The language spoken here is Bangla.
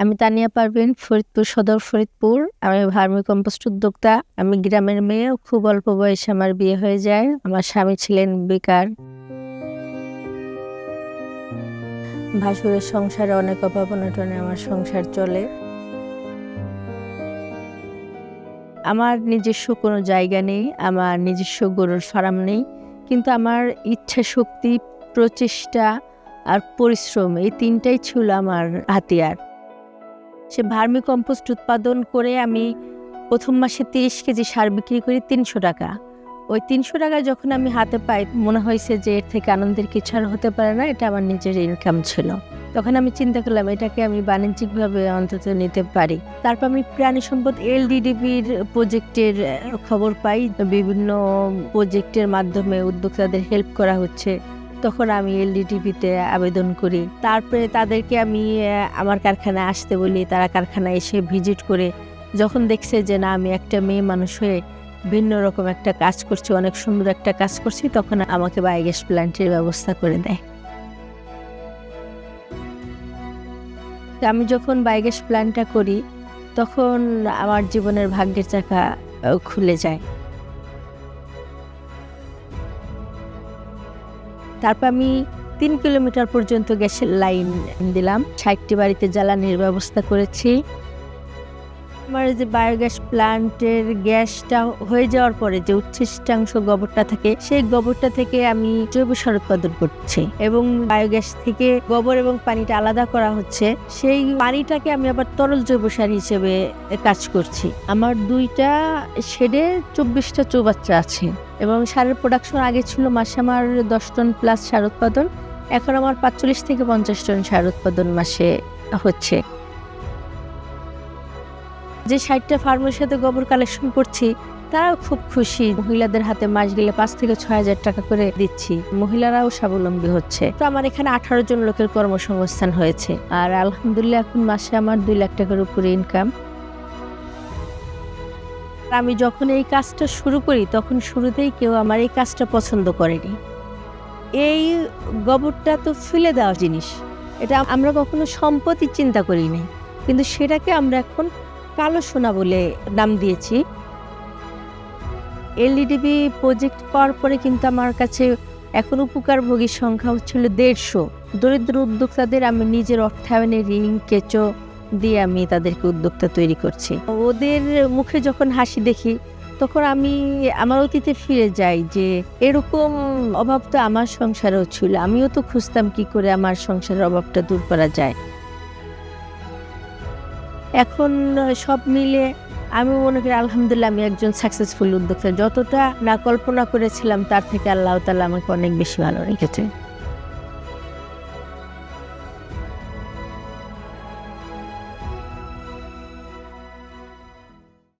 আমি তানিয়া পারভীন, ফরিদপুর সদর ফরিদপুর। আমি ভার্মি কম্পোস্ট উদ্যোক্তা। আমি গ্রামের মেয়ে, খুব অল্প বয়সে আমার বিয়ে হয়ে যায়। আমার স্বামী ছিলেন বেকার। ভাসুরের সংসারে অনেক অভাব অনটনে আমার সংসার চলে। আমার নিজস্ব কোনো জায়গা নেই, আমার নিজস্ব গরুর ফার্ম নেই, কিন্তু আমার ইচ্ছা শক্তি, প্রচেষ্টা আর পরিশ্রম, এই তিনটাই ছিল আমার হাতিয়ার। সে ভার্মি কম্পোস্ট উৎপাদন করে আমি প্রথম মাসে 30 কেজি সার বিক্রি করি 300 টাকা। ওই 300 টাকা যখন আমি হাতে পাই, মনে হয়েছে যে এর থেকে আনন্দের কিছু আর হতে পারে না, এটা আমার নিজের ইনকাম ছিল। তখন আমি চিন্তা করলাম এটাকে আমি বাণিজ্যিকভাবে অন্তত নিতে পারি। তারপর আমি প্রাণী সম্পদ LDDBর প্রজেক্টের খবর পাই, বিভিন্ন প্রজেক্টের মাধ্যমে উদ্যোক্তাদের হেল্প করা হচ্ছে। তখন আমি LDDBতে আবেদন করি। তারপরে তাদেরকে আমি আমার কারখানায় আসতে বলি। তারা কারখানায় এসে ভিজিট করে যখন দেখছে যে না, আমি একটা মেয়ে মানুষ হয়ে ভিন্ন রকম একটা কাজ করছি, অনেক সুন্দর একটা কাজ করছি, তখন আমাকে বায়োগ্যাস প্ল্যান্টের ব্যবস্থা করে দেয়। আমি যখন বায়োগ্যাস প্ল্যান্টটা করি, তখন আমার জীবনের ভাগ্যের চাকা খুলে যায়। তারপর আমি 3 কিলোমিটার পর্যন্ত গ্যাসের লাইন দিলাম, 60টি বাড়িতে জ্বালানির ব্যবস্থা করেছি। আমার যে বায়োগ্যাস প্ল্যান্টের গ্যাসটা হয়ে যাওয়ার পরে যে উচ্ছিষ্টাংশ গোবরটা থাকে, সেই গোবরটা থেকে আমি জৈব সার উৎপাদন করছি এবং বায়োগ্যাস থেকে গোবর এবং পানিটা আলাদা করা হচ্ছে। সেই পানিটাকে আমি আবার তরল জৈব সার হিসেবে কাজ করছি। আমার 2টা শেডে 24টা চৌবাচ্চা আছে এবং সারের প্রোডাকশন আগে ছিল মাসে আমার 10 টন প্লাস সার উৎপাদন। এখন আমার 45 থেকে 50 টন সার উৎপাদন মাসে হচ্ছে। যে 60টা ফার্মের সাথে গোবর কালেকশন করছি, তারাও খুব খুশি। মহিলাদের হাতে মাস গেলে 5 থেকে 6 হাজার টাকা করে দিচ্ছি। মহিলারাও স্বাবলম্বী হচ্ছে। তো আমার এখানে 18 জন লোকের কর্মসংস্থান হয়েছে। আর আলহামদুলিল্লাহ এখন মাসে আমার 2 লাখ টাকার উপরে ইনকাম। আমি যখন এই কাজটা শুরু করি, তখন শুরুতেই কেউ আমার এই কাজটা পছন্দ করেনি। এই গোবরটা তো ফেলে দেওয়া জিনিস, এটা আমরা কখনো সম্পত্তি চিন্তা করি নাই, কিন্তু সেটাকে আমরা এখন কালো সোনা বলে নাম দিয়েছি। LDDB প্রজেক্ট পাওয়ার পরে কিন্তু আমার কাছে এখন উপকারভোগীর সংখ্যা হচ্ছিল 150। দরিদ্র উদ্যোক্তাদের আমি নিজের অর্থায়নে ঋণ কেঁচো দিয়ে আমি তাদেরকে উদ্যোক্তা তৈরি করছি। ওদের মুখে যখন হাসি দেখি, তখন আমি আমার অতীতে ফিরে যাই যে এরকম অভাব তো আমার সংসারেও ছিল। আমিও তো খুঁজতাম কি করে আমার সংসারের অভাবটা দূর করা যায়। এখন সব মিলে আমি মনে করি আলহামদুলিল্লাহ আমি একজন সাকসেসফুল উদ্যোক্তা। যতটা না কল্পনা করেছিলাম, তার থেকে আল্লাহ তাআলা আমাকে অনেক বেশি ভালো রেখেছে।